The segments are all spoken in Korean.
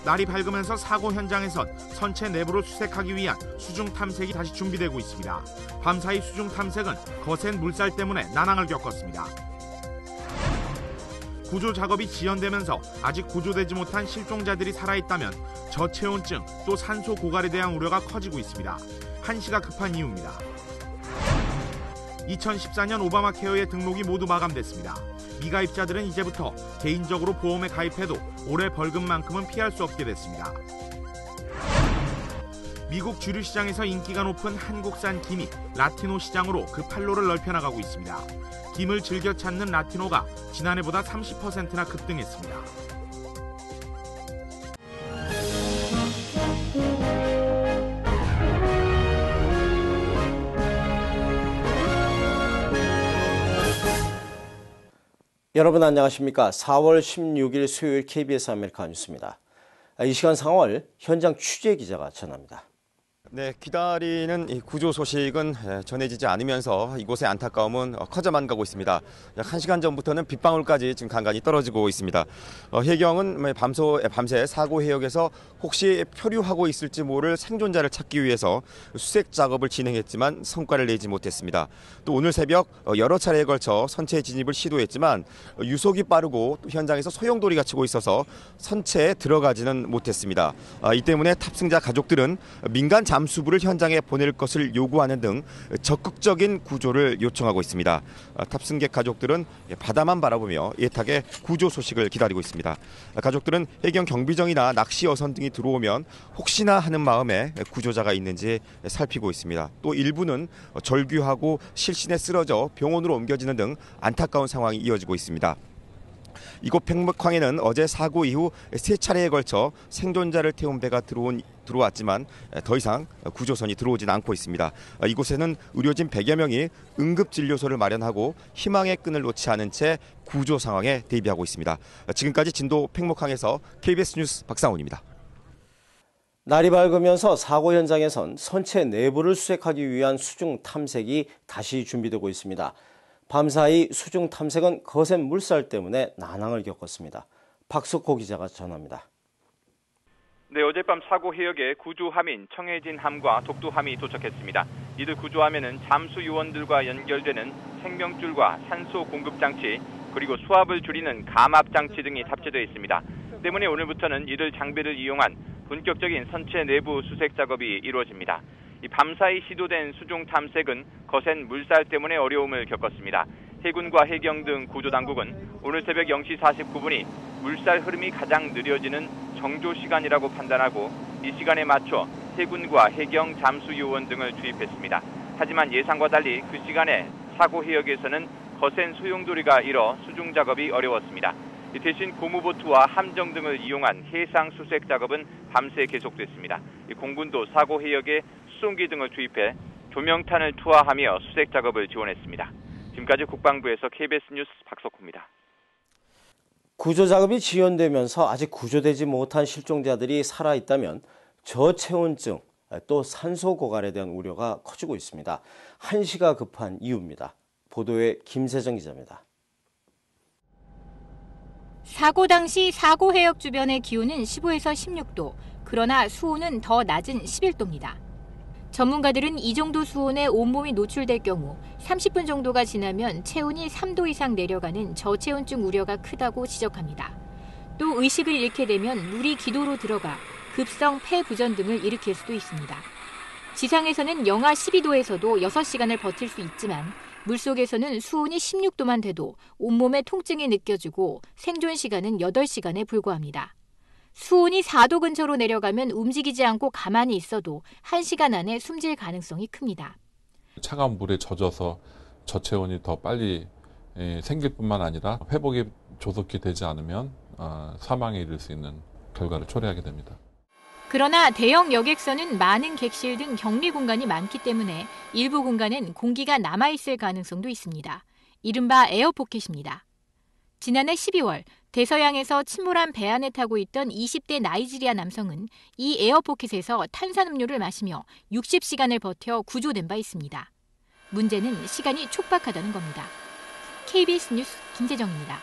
날이 밝으면서 사고 현장에선 선체 내부를 수색하기 위한 수중 탐색이 다시 준비되고 있습니다. 밤사이 수중 탐색은 거센 물살 때문에 난항을 겪었습니다. 구조 작업이 지연되면서 아직 구조되지 못한 실종자들이 살아있다면 저체온증 또 산소 고갈에 대한 우려가 커지고 있습니다. 한시가 급한 이유입니다. 2014년 오바마 케어의 등록이 모두 마감됐습니다. 미가입자들은 이제부터 개인적으로 보험에 가입해도 올해 벌금만큼은 피할 수 없게 됐습니다. 미국 주류 시장에서 인기가 높은 한국산 김이 라티노 시장으로 그 판로를 넓혀나가고 있습니다. 김을 즐겨 찾는 라티노가 지난해보다 30%나 급등했습니다. 여러분 안녕하십니까? 4월 16일 수요일 KBS 아메리카 뉴스입니다. 이 시간 상황을 현장 취재 기자가 전합니다. 네, 기다리는 이 구조 소식은 전해지지 않으면서 이곳의 안타까움은 커져만 가고 있습니다. 약 1시간 전부터는 빗방울까지 지금 간간히 떨어지고 있습니다. 해경은 밤새 사고 해역에서 혹시 표류하고 있을지 모를 생존자를 찾기 위해서 수색 작업을 진행했지만 성과를 내지 못했습니다. 또 오늘 새벽 여러 차례에 걸쳐 선체 진입을 시도했지만 유속이 빠르고 또 현장에서 소용돌이가 치고 있어서 선체에 들어가지는 못했습니다. 이 때문에 탑승자 가족들은 민간 잠수부를 현장에 보낼 것을 요구하는 등 적극적인 구조를 요청하고 있습니다. 탑승객 가족들은 바다만 바라보며 애타게 구조 소식을 기다리고 있습니다. 가족들은 해경 경비정이나 낚시 어선 등이 들어오면 혹시나 하는 마음에 구조자가 있는지 살피고 있습니다. 또 일부는 절규하고 실신에 쓰러져 병원으로 옮겨지는 등 안타까운 상황이 이어지고 있습니다. 이곳 백목항에는 어제 사고 이후 3차례에 걸쳐 생존자를 태운 배가 들어왔지만 더 이상 구조선이 들어오진 않고 있습니다. 이곳에는 의료진 100여 명이 응급진료소를 마련하고 희망의 끈을 놓지 않은 채 구조 상황에 대비하고 있습니다. 지금까지 진도 백목항에서 KBS 뉴스 박상훈입니다. 날이 밝으면서 사고 현장에선 선체 내부를 수색하기 위한 수중 탐색이 다시 준비되고 있습니다. 밤사이 수중 탐색은 거센 물살 때문에 난항을 겪었습니다. 박석호 기자가 전합니다. 네, 어젯밤 사고 해역에 구조함인 청해진함과 독도함이 도착했습니다. 이들 구조함에는 잠수 요원들과 연결되는 생명줄과 산소 공급 장치, 그리고 수압을 줄이는 감압 장치 등이 탑재되어 있습니다. 때문에 오늘부터는 이들 장비를 이용한 본격적인 선체 내부 수색 작업이 이루어집니다. 이 밤사이 시도된 수중 탐색은 거센 물살 때문에 어려움을 겪었습니다. 해군과 해경 등 구조당국은 오늘 새벽 0시 49분이 물살 흐름이 가장 느려지는 정조 시간이라고 판단하고 이 시간에 맞춰 해군과 해경 잠수 요원 등을 투입했습니다. 하지만 예상과 달리 그 시간에 사고 해역에서는 거센 소용돌이가 일어 수중 작업이 어려웠습니다. 대신 고무보트와 함정 등을 이용한 해상 수색 작업은 밤새 계속됐습니다. 공군도 사고 해역에 수송기 등을 투입해 조명탄을 투하하며 수색 작업을 지원했습니다. 지금까지 국방부에서 KBS 뉴스 박석호입니다. 구조 작업이 지연되면서 아직 구조되지 못한 실종자들이 살아있다면 저체온증 또 산소 고갈에 대한 우려가 커지고 있습니다. 한시가 급한 이유입니다. 보도에 김세정 기자입니다. 사고 당시 사고 해역 주변의 기온은 15에서 16도, 그러나 수온은 더 낮은 11도입니다. 전문가들은 이 정도 수온에 온몸이 노출될 경우 30분 정도가 지나면 체온이 3도 이상 내려가는 저체온증 우려가 크다고 지적합니다. 또 의식을 잃게 되면 물이 기도로 들어가 급성 폐부전 등을 일으킬 수도 있습니다. 지상에서는 영하 12도에서도 6시간을 버틸 수 있지만 물속에서는 수온이 16도만 돼도 온몸에 통증이 느껴지고 생존 시간은 8시간에 불과합니다. 수온이 4도 근처로 내려가면 움직이지 않고 가만히 있어도 1시간 안에 숨질 가능성이 큽니다. 차가운 물에 젖어서 저체온이 더 빨리 생길 뿐만 아니라 회복이 조속히 되지 않으면 사망에 이를 수 있는 결과를 초래하게 됩니다. 그러나 대형 여객선은 많은 객실 등 격리 공간이 많기 때문에 일부 공간엔 공기가 남아있을 가능성도 있습니다. 이른바 에어포켓입니다. 지난해 12월 대서양에서 침몰한 배 안에 타고 있던 20대 나이지리아 남성은 이 에어포켓에서 탄산음료를 마시며 60시간을 버텨 구조된 바 있습니다. 문제는 시간이 촉박하다는 겁니다. KBS 뉴스 김세정입니다.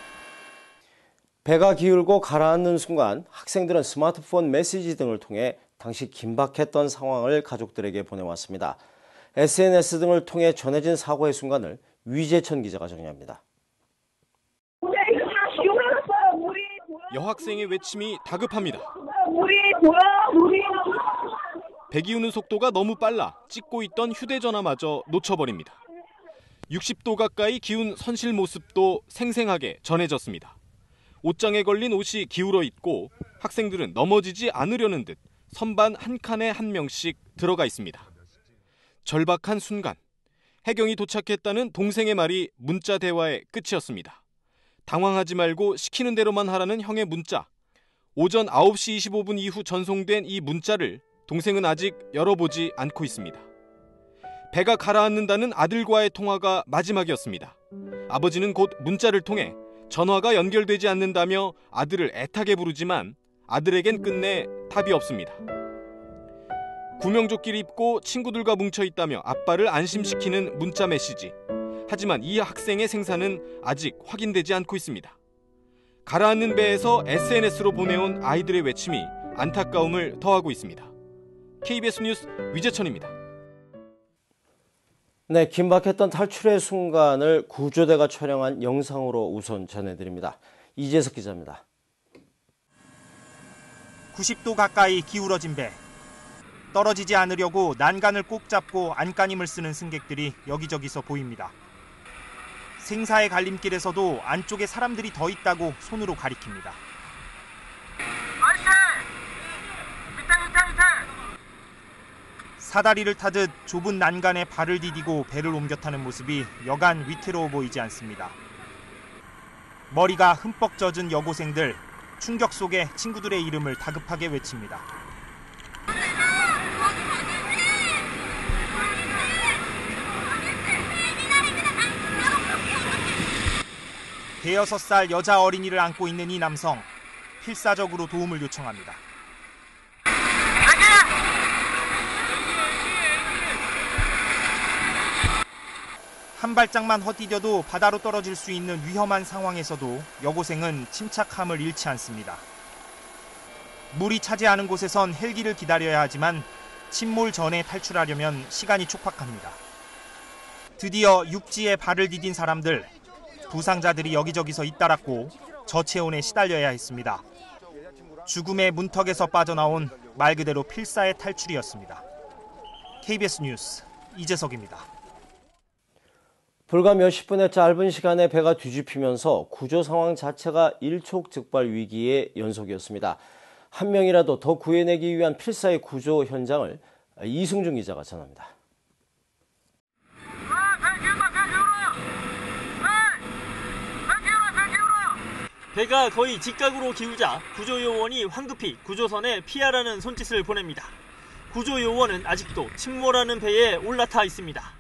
배가 기울고 가라앉는 순간 학생들은 스마트폰 메시지 등을 통해 당시 긴박했던 상황을 가족들에게 보내왔습니다. SNS 등을 통해 전해진 사고의 순간을 위재천 기자가 정리합니다. 여학생의 외침이 다급합니다. 물이. 배 기우는 속도가 너무 빨라 찍고 있던 휴대전화마저 놓쳐버립니다. 60도 가까이 기운 선실 모습도 생생하게 전해졌습니다. 옷장에 걸린 옷이 기울어 있고 학생들은 넘어지지 않으려는 듯 선반 한 칸에 한 명씩 들어가 있습니다. 절박한 순간, 해경이 도착했다는 동생의 말이 문자 대화의 끝이었습니다. 당황하지 말고 시키는 대로만 하라는 형의 문자. 오전 9시 25분 이후 전송된 이 문자를 동생은 아직 열어보지 않고 있습니다. 배가 가라앉는다는 아들과의 통화가 마지막이었습니다. 아버지는 곧 문자를 통해 전화가 연결되지 않는다며 아들을 애타게 부르지만 아들에겐 끝내 답이 없습니다. 구명조끼를 입고 친구들과 뭉쳐있다며 아빠를 안심시키는 문자 메시지. 하지만 이 학생의 생사는 아직 확인되지 않고 있습니다. 가라앉는 배에서 SNS로 보내온 아이들의 외침이 안타까움을 더하고 있습니다. KBS 뉴스 위재천입니다. 네, 긴박했던 탈출의 순간을 구조대가 촬영한 영상으로 우선 전해드립니다. 이재석 기자입니다. 90도 가까이 기울어진 배. 떨어지지 않으려고 난간을 꼭 잡고 안간힘을 쓰는 승객들이 여기저기서 보입니다. 생사의 갈림길에서도 안쪽에 사람들이 더 있다고 손으로 가리킵니다. 사다리를 타듯 좁은 난간에 발을 디디고 배를 옮겨 타는 모습이 여간 위태로워 보이지 않습니다. 머리가 흠뻑 젖은 여고생들, 충격 속에 친구들의 이름을 다급하게 외칩니다. 대여섯 살 여자 어린이를 안고 있는 이 남성, 필사적으로 도움을 요청합니다. 한 발짝만 헛디뎌도 바다로 떨어질 수 있는 위험한 상황에서도 여고생은 침착함을 잃지 않습니다. 물이 차지 않은 곳에선 헬기를 기다려야 하지만 침몰 전에 탈출하려면 시간이 촉박합니다. 드디어 육지에 발을 디딘 사람들, 부상자들이 여기저기서 잇따랐고 저체온에 시달려야 했습니다. 죽음의 문턱에서 빠져나온 말 그대로 필사의 탈출이었습니다. KBS 뉴스 이재석입니다. 불과 몇십 분의 짧은 시간에 배가 뒤집히면서 구조 상황 자체가 일촉즉발 위기의 연속이었습니다. 한 명이라도 더 구해내기 위한 필사의 구조 현장을 이승준 기자가 전합니다. 배가 거의 직각으로 기울자 구조요원이 황급히 구조선에 피하라는 손짓을 보냅니다. 구조요원은 아직도 침몰하는 배에 올라타 있습니다.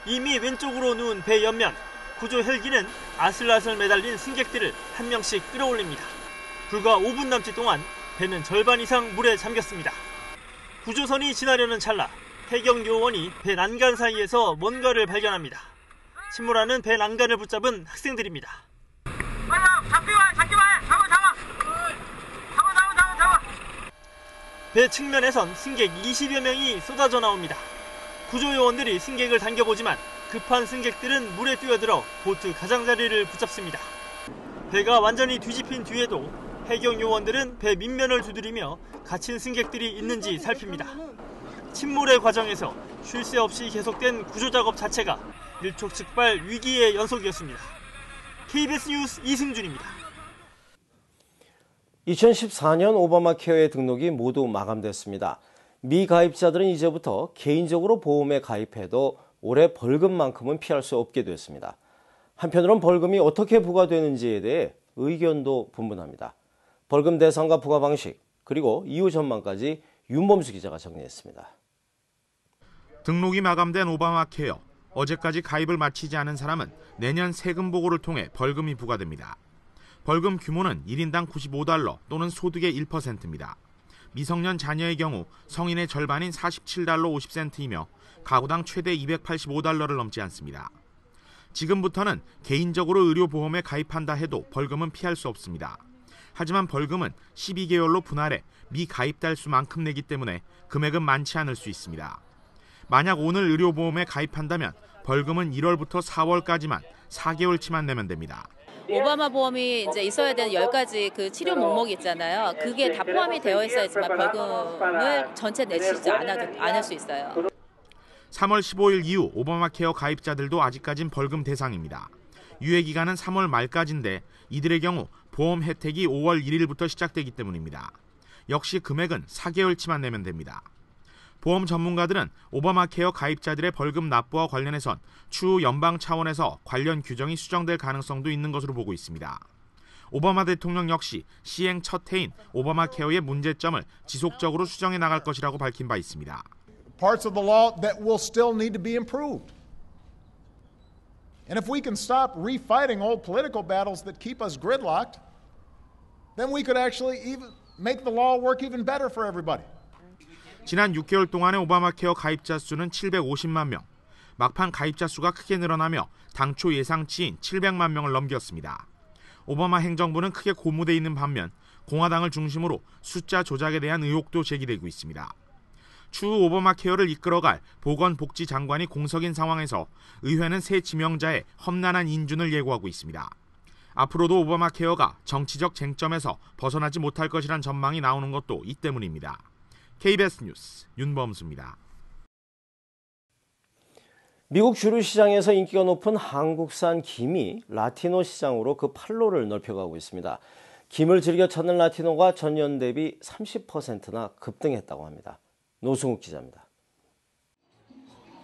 이미 왼쪽으로 누운 배 옆면, 구조 헬기는 아슬아슬 매달린 승객들을 한 명씩 끌어올립니다. 불과 5분 남짓 동안 배는 절반 이상 물에 잠겼습니다. 구조선이 지나려는 찰나 해경 요원이 배 난간 사이에서 뭔가를 발견합니다. 침몰하는 배 난간을 붙잡은 학생들입니다. 배 측면에선 승객 20여 명이 쏟아져 나옵니다. 구조요원들이 승객을 당겨보지만 급한 승객들은 물에 뛰어들어 보트 가장자리를 붙잡습니다. 배가 완전히 뒤집힌 뒤에도 해경 요원들은 배 밑면을 두드리며 갇힌 승객들이 있는지 살핍니다. 침몰의 과정에서 쉴 새 없이 계속된 구조작업 자체가 일촉즉발 위기의 연속이었습니다. KBS 뉴스 이승준입니다. 2014년 오바마 케어의 등록이 모두 마감됐습니다. 미가입자들은 이제부터 개인적으로 보험에 가입해도 올해 벌금만큼은 피할 수 없게 됐습니다. 한편으론 벌금이 어떻게 부과되는지에 대해 의견도 분분합니다. 벌금 대상과 부과 방식, 그리고 이후 전망까지 윤범수 기자가 정리했습니다. 등록이 마감된 오바마 케어. 어제까지 가입을 마치지 않은 사람은 내년 세금 보고를 통해 벌금이 부과됩니다. 벌금 규모는 1인당 $95 또는 소득의 1%입니다. 미성년 자녀의 경우 성인의 절반인 $47.50이며 가구당 최대 $285를 넘지 않습니다. 지금부터는 개인적으로 의료보험에 가입한다 해도 벌금은 피할 수 없습니다. 하지만 벌금은 12개월로 분할해 미가입 달수만큼 내기 때문에 금액은 많지 않을 수 있습니다. 만약 오늘 의료보험에 가입한다면 벌금은 1월부터 4월까지만 4개월치만 내면 됩니다. 오바마 보험이 이제 있어야 되는 10가지 그 치료 목록이 있잖아요. 그게 다 포함이 되어 있어야지만 벌금을 전체 내시지 않을 수 있어요. 3월 15일 이후 오바마 케어 가입자들도 아직까진 벌금 대상입니다. 유예 기간은 3월 말까지인데 이들의 경우 보험 혜택이 5월 1일부터 시작되기 때문입니다. 역시 금액은 4개월치만 내면 됩니다. 보험 전문가들은 오바마 케어 가입자들의 벌금 납부와 관련해선 추후 연방 차원에서 관련 규정이 수정될 가능성도 있는 것으로 보고 있습니다. 오바마 대통령 역시 시행 첫 해인 오바마 케어의 문제점을 지속적으로 수정해 나갈 것이라고 밝힌 바 있습니다. Parts of the law that will still need to be improved. And if we can stop refighting old political battles that keep us gridlocked, then we could actually even make the law work even better for everybody. 지난 6개월 동안의 오바마 케어 가입자 수는 750만 명. 막판 가입자 수가 크게 늘어나며 당초 예상치인 700만 명을 넘겼습니다. 오바마 행정부는 크게 고무돼 있는 반면 공화당을 중심으로 숫자 조작에 대한 의혹도 제기되고 있습니다. 추후 오바마 케어를 이끌어갈 보건복지 장관이 공석인 상황에서 의회는 새 지명자의 험난한 인준을 예고하고 있습니다. 앞으로도 오바마 케어가 정치적 쟁점에서 벗어나지 못할 것이란 전망이 나오는 것도 이 때문입니다. KBS 뉴스 윤범수입니다. 미국 주류 시장에서 인기가 높은 한국산 김이 라티노 시장으로 그 판로를 넓혀가고 있습니다. 김을 즐겨 찾는 라티노가 전년 대비 30%나 급등했다고 합니다. 노승욱 기자입니다.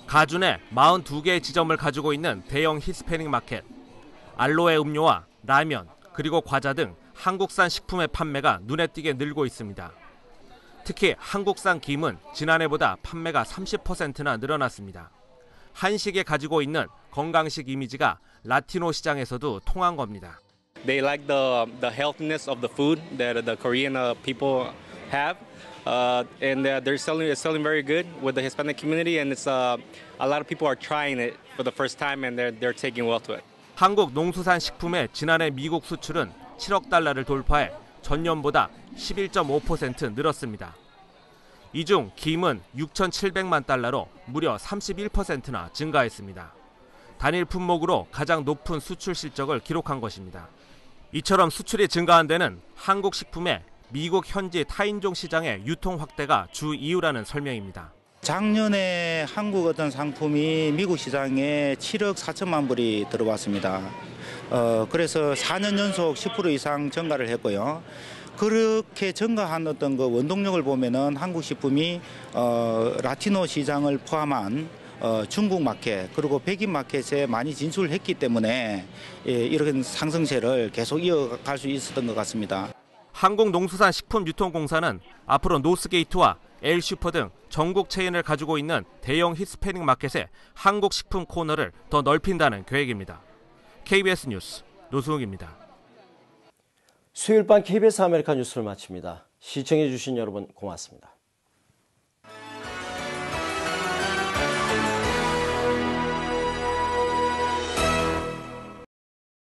가준에 42개의 지점을 가지고 있는 대형 히스패닉 마켓. 알로에 음료와 라면, 그리고 과자 등 한국산 식품의 판매가 눈에 띄게 늘고 있습니다. 특히 한국산 김은 지난해보다 판매가 30%나 늘어났습니다. 한식에 가지고 있는 건강식 이미지가 라티노 시장에서도 통한 겁니다. They like the healthiness of the food that the Korean people have, and they're selling very good with the Hispanic community, and it's a lot of people are trying it for the first time, and they're taking well to it. 한국 농수산 식품의 지난해 미국 수출은 7억 달러를 돌파해 전년보다 11.5% 늘었습니다. 이 중 김은 6,700만 달러로 무려 31%나 증가했습니다. 단일 품목으로 가장 높은 수출 실적을 기록한 것입니다. 이처럼 수출이 증가한 데는 한국 식품의 미국 현지 타인종 시장의 유통 확대가 주 이유라는 설명입니다. 작년에 한국 어떤 상품이 미국 시장에 7억 4천만 불이 들어왔습니다. 그래서 4년 연속 10% 이상 증가를 했고요. 그렇게 증가한 어떤 그 원동력을 보면은 한국 식품이 라티노 시장을 포함한 중국 마켓 그리고 백인 마켓에 많이 진출했기 때문에 이런 상승세를 계속 이어갈 수 있었던 것 같습니다. 한국농수산식품유통공사는 앞으로 노스게이트와 엘슈퍼 등 전국 체인을 가지고 있는 대형 히스패닉 마켓에 한국 식품 코너를 더 넓힌다는 계획입니다. KBS 뉴스 노승욱입니다. 수요일 밤 KBS 아메리카 뉴스를 마칩니다. 시청해 주신 여러분 고맙습니다.